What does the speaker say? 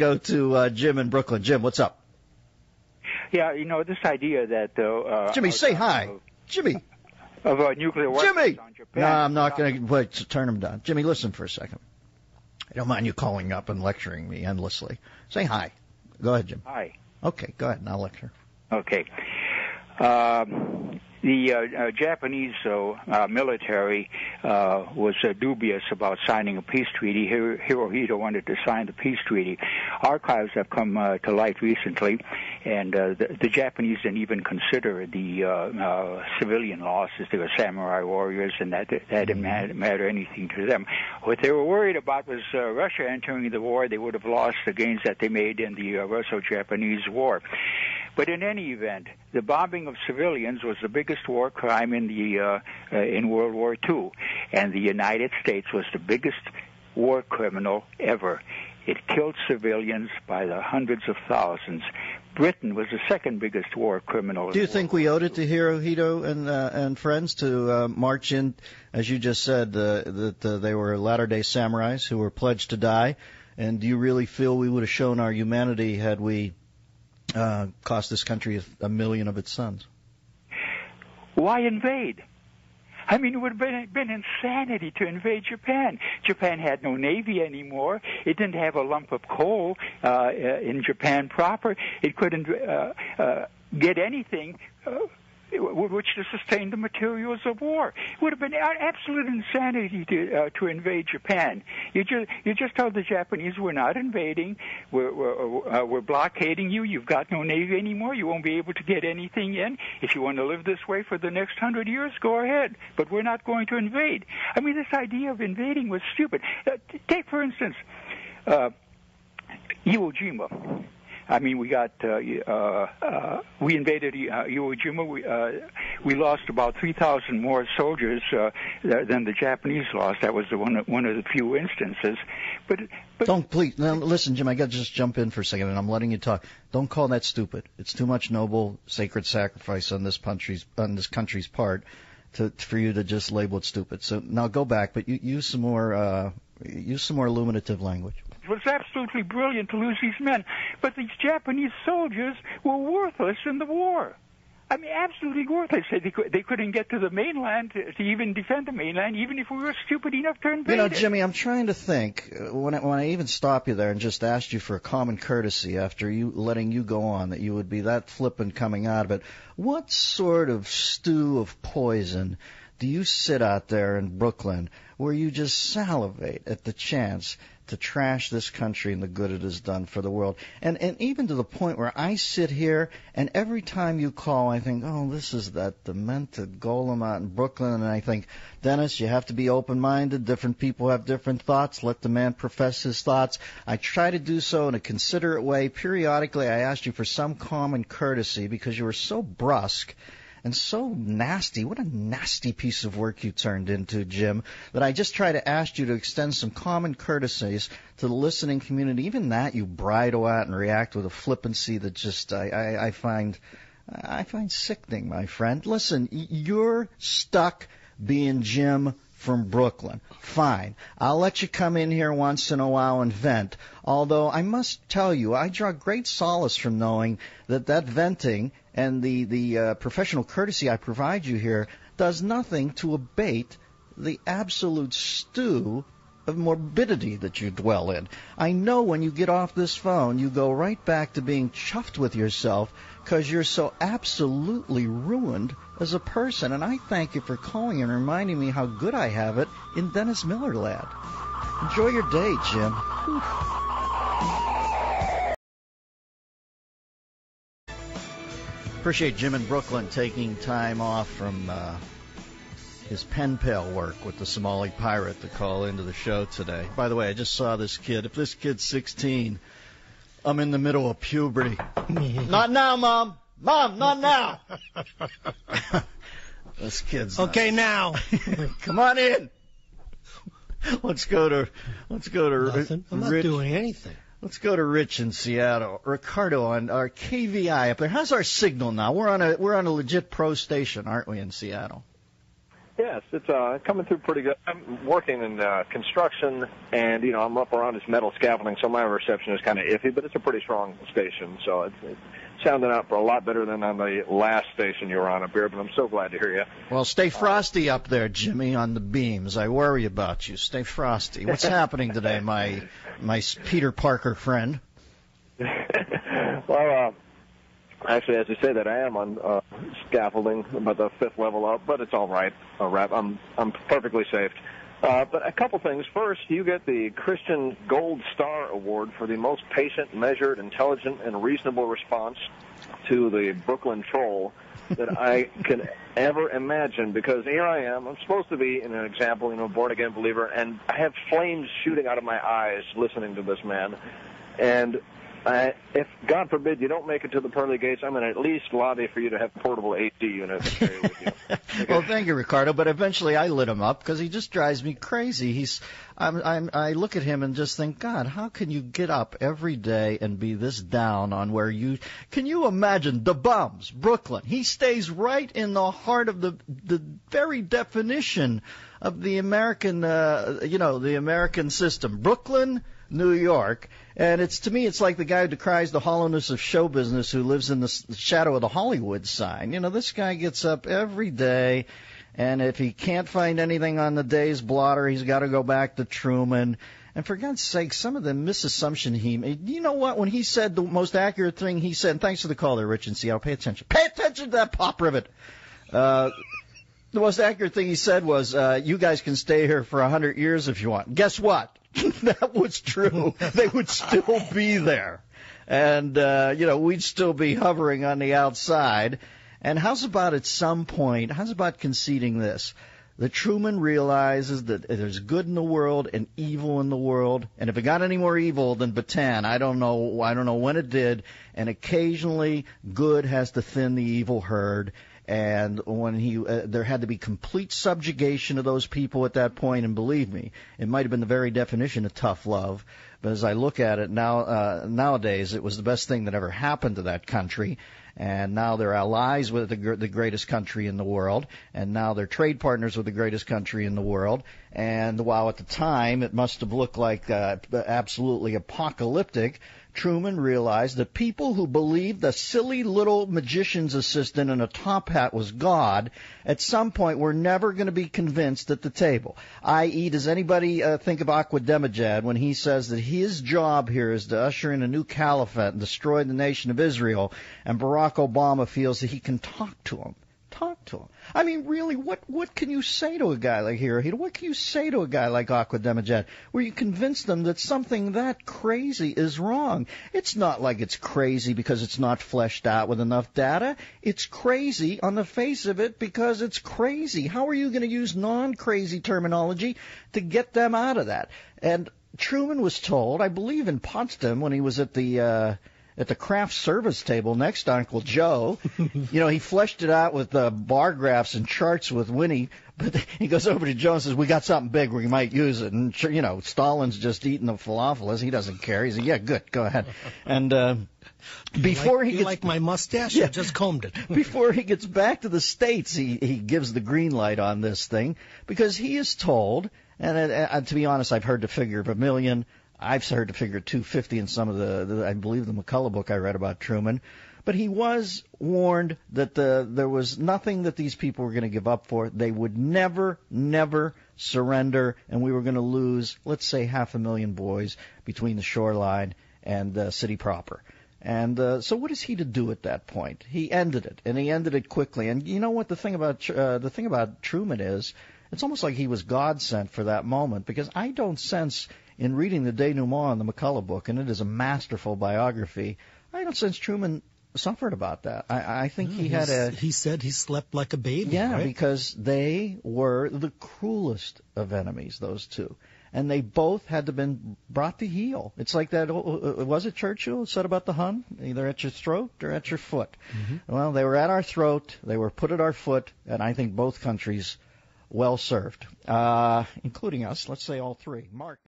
go to Jim in Brooklyn. Jim, what's up? Yeah, this idea that... Jimmy, say hi. Jimmy. Of nuclear weapons Jimmy! on Japan. No, I'm not going to turn him down. Jimmy, listen for a second. I don't mind you calling up and lecturing me endlessly. Say hi. Go ahead, Jim. Hi. Okay, go ahead, and I'll lecture. Okay. The Japanese military was dubious about signing a peace treaty. Hirohito wanted to sign the peace treaty. Archives have come to light recently, and the Japanese didn't even consider the civilian losses. They were samurai warriors, and that didn't matter anything to them. What they were worried about was Russia entering the war. They would have lost the gains that they made in the Russo-Japanese War. But in any event, the bombing of civilians was the biggest war crime in World War II, and the United States was the biggest war criminal ever. It killed civilians by the hundreds of thousands. Britain was the second biggest war criminal. Do you think we owed it to Hirohito and friends to march in, as you just said, that they were Latter-day Samurais who were pledged to die? And do you really feel we would have shown our humanity had we cost this country 1 million of its sons? Why invade? I mean, it would have been insanity to invade Japan. Japan had no navy anymore. It didn't have a lump of coal in Japan proper. It couldn't get anything with which to sustain the materials of war. It would have been absolute insanity to invade Japan. You just told the Japanese, we're not invading, we're blockading you. You've got no navy anymore. You won't be able to get anything in. If you want to live this way for the next 100 years, go ahead. But we're not going to invade. I mean, this idea of invading was stupid. Take, for instance, Iwo Jima. I mean, we invaded Iwo Jima. We lost about 3,000 more soldiers than the Japanese lost. That was one of the few instances. But don't please now, listen, Jim. I got to just jump in for a second, and I'm letting you talk. Don't call that stupid. It's too much noble, sacred sacrifice on this country's part for you to just label it stupid. So now go back, but use some more illuminative language. It was absolutely brilliant to lose these men, but these Japanese soldiers were worthless in the war. I mean, absolutely worthless. They couldn't get to the mainland to even defend the mainland, even if we were stupid enough to invade it. Jimmy, I'm trying to think, when I even stopped you there and just asked you for a common courtesy after letting you go on, that you would be that flippant coming out of it, what sort of stew of poison do you sit out there in Brooklyn where you just salivate at the chance to trash this country and the good it has done for the world? And even to the point where I sit here and every time you call, I think, oh, this is that demented golem out in Brooklyn. And I think, Dennis, you have to be open-minded. Different people have different thoughts. Let the man profess his thoughts. I try to do so in a considerate way. Periodically, I asked you for some common courtesy because you were so brusque and so nasty. What a nasty piece of work you turned into, Jim, that I just try to ask you to extend some common courtesies to the listening community. Even that you bridle at and react with a flippancy that just I find sickening, my friend. Listen, you're stuck being Jim from Brooklyn. Fine. I'll let you come in here once in a while and vent. Although I must tell you, I draw great solace from knowing that venting and the professional courtesy I provide you here does nothing to abate the absolute stew of morbidity that you dwell in. I know when you get off this phone, you go right back to being chuffed with yourself because you're so absolutely ruined as a person. And I thank you for calling and reminding me how good I have it in Dennis Miller, lad. Enjoy your day, Jim. Whew. Appreciate Jim in Brooklyn taking time off from his pen pal work with the Somali pirate to call into the show today. By the way, I just saw this kid. If this kid's 16, I'm in the middle of puberty. Not now, Mom. Mom, not now. This kid's okay now. Come on in. Let's go to Nothing. I'm not doing anything. Let's go to Rich in Seattle. Ricardo on our KVI up there. How's our signal now? We're on a legit pro station, aren't we, in Seattle? Yes, it's coming through pretty good. I'm working in construction, and, I'm up around this metal scaffolding, so my reception is kind of iffy, but it's a pretty strong station, so it's sounding out for a lot better than on the last station you were on up here, but I'm so glad to hear you. Well, stay frosty up there, Jimmy, on the beams. I worry about you. Stay frosty. What's happening today, my Peter Parker friend? Well, actually, as you say that, I am on scaffolding, about the 5th level up, but it's all right. I'm perfectly safe. But a couple things. First, you get the Christian Gold Star Award for the most patient, measured, intelligent, and reasonable response to the Brooklyn troll that I can ever imagine, because here I am. I'm supposed to be, in an example, born-again believer, and I have flames shooting out of my eyes listening to this man. And if, God forbid, you don't make it to the pearly gates, I'm going to at least lobby for you to have portable AD units to carry with you. Well, thank you, Ricardo. But eventually I lit him up because he just drives me crazy. I look at him and just think, God, how can you get up every day and be this down on where you... Can you imagine the bums, Brooklyn? He stays right in the heart of the very definition of the American, the American system. Brooklyn, New York, and to me it's like the guy who decries the hollowness of show business who lives in the shadow of the Hollywood sign. This guy gets up every day, and if he can't find anything on the day's blotter, he's got to go back to Truman. And for God's sake, some of the misassumption he made. You know what? When he said the most accurate thing he said, and thanks for the call there, Rich in Seattle, pay attention. Pay attention to that pop rivet. The most accurate thing he said was, you guys can stay here for 100 years if you want. Guess what? That was true. They would still be there. And, we'd still be hovering on the outside. And how's about conceding this? That Truman realizes that there's good in the world and evil in the world. And if it got any more evil than Bataan, I don't know when it did. And occasionally good has to thin the evil herd. And when there had to be complete subjugation of those people at that point, and believe me, it might have been the very definition of tough love. But as I look at it now, nowadays, it was the best thing that ever happened to that country. And now they're allies with the greatest country in the world, and now they're trade partners with the greatest country in the world. And while at the time it must have looked like absolutely apocalyptic, Truman realized that people who believed the silly little magician's assistant in a top hat was God, at some point were never going to be convinced at the table. I.e., does anybody think of Ahmadinejad when he says that his job here is to usher in a new caliphate and destroy the nation of Israel, and Barack Obama feels that he can talk to him? Talk to him. I mean, really, what can you say to a guy like Hirohito? What can you say to a guy like Ahmadinejad where you convince them that something that crazy is wrong? It's not like it's crazy because it's not fleshed out with enough data. It's crazy on the face of it because it's crazy. How are you going to use non-crazy terminology to get them out of that? And Truman was told, I believe in Potsdam when he was at the craft service table next to Uncle Joe. He fleshed it out with bar graphs and charts with Winnie, but he goes over to Joe and says, we got something big where you might use it. And, Stalin's just eating the falafel. He doesn't care. He said, yeah, good, go ahead. And before he gets... like my mustache? Yeah. I just combed it. Before he gets back to the States, he gives the green light on this thing, because he is told, and to be honest, I've heard the figure of 1 million. I've heard the figure 250 in some of the I believe, the McCullough book I read about Truman. But he was warned that there was nothing that these people were going to give up for. They would never, never surrender, and we were going to lose, let's say, 500,000 boys between the shoreline and the city proper. And so what is he to do at that point? He ended it, and he ended it quickly. And you know what the thing about Truman is? It's almost like he was God sent for that moment, because I don't sense, in reading the denouement in the McCullough book, and it is a masterful biography, I don't sense Truman suffered about that. I think He said he slept like a baby. Yeah, right? Because they were the cruelest of enemies, those two. And they both had to been brought to heel. It's like that, was it Churchill said about the Hun? Either at your throat or at your foot. Mm-hmm. Well, they were at our throat, they were put at our foot, and I think both countries well served, including us. Let's say all three. Mark.